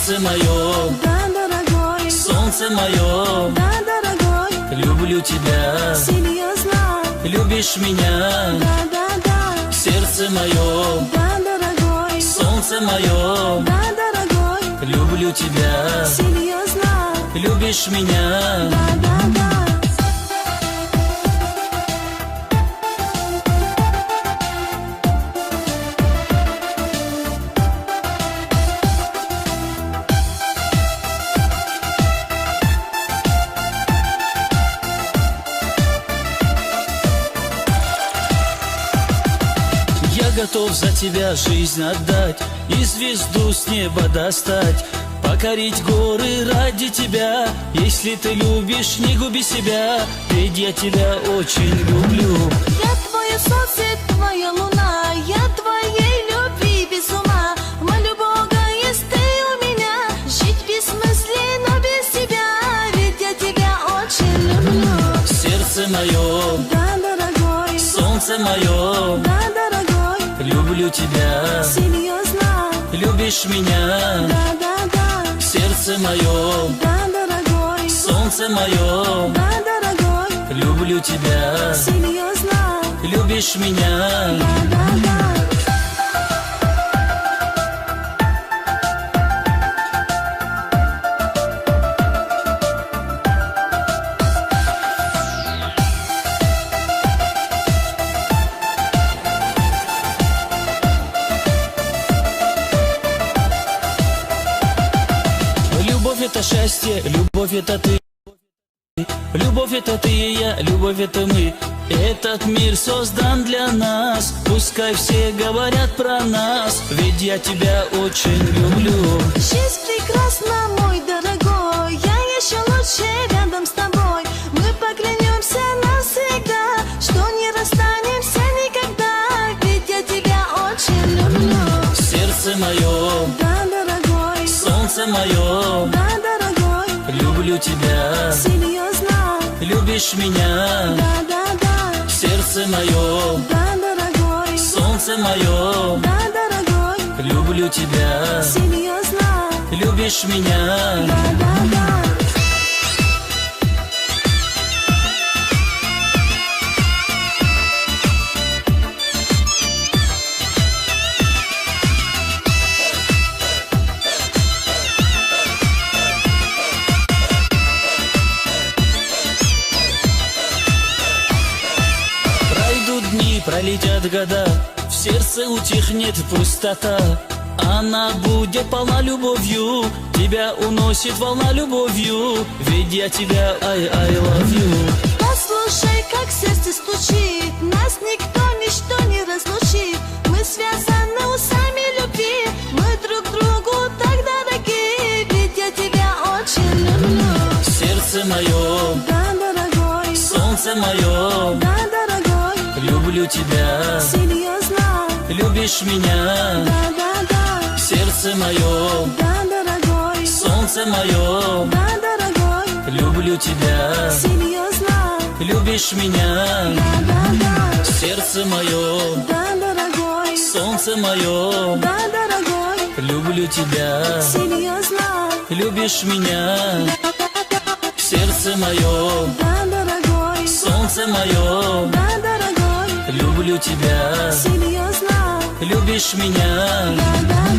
Сердце мое, да, дорогой, солнце мое, да, дорогой, люблю тебя, серьезно, любишь меня. да, да, да, Сердце мое, да, дорогой, солнце мое, да, дорогой, люблю тебя, серьезно, любишь меня. да, да, да. Готов за тебя жизнь отдать и звезду с неба достать, покорить горы ради тебя. Если ты любишь, не губи себя, ведь я тебя очень люблю. Я твое солнце, твоя луна, я твоей любви без ума. Молю Бога, есть ты у меня, жить бессмысленно без тебя, ведь я тебя очень люблю. Сердце мое, да, дорогой, солнце мое, да, дорогой, люблю тебя, серьезно, любишь меня. да, да, да, Сердце мое, да, дорогой, солнце мое, да, дорогой, люблю тебя, серьезно, любишь меня. да, да, да. Любовь это счастье, любовь это ты. Любовь это ты и я, любовь это мы. Этот мир создан для нас, пускай все говорят про нас, ведь я тебя очень люблю. Жизнь прекрасна, мой дорогой, я еще лучше рядом с тобой. Мы поклянемся навсегда, что не расстанемся никогда, ведь я тебя очень люблю. Сердце мое, да, дорогой, солнце мое, да, дорогой, люблю тебя, серьезно, любишь меня. да, да, да, Сердце мое, да, дорогой, солнце мое, да, дорогой, люблю тебя, серьезно, любишь меня. да, да, да. Пролетят года, в сердце утихнет пустота. Она будет полна любовью, тебя уносит волна любовью, ведь я тебя I love you. Послушай, как сердце стучит, нас никто, ничто не разлучит. Мы связаны узами любви, мы друг другу так дороги, ведь я тебя очень люблю. Сердце мое, да, дорогой, солнце мое, да, дорогой, люблю тебя, серьезно, любишь меня. да, да, да, Сердце мое, да, дорогой, солнце мое, да, дорогой, люблю тебя, серьезно, любишь меня. да, да, да, Сердце мое, да, дорогой, солнце мое, да, дорогой, люблю тебя, серьезно, любишь меня. Сердце мое, да, дорогой, солнце мое, да, дорогой, люблю тебя, серьезно, любишь меня. да, да,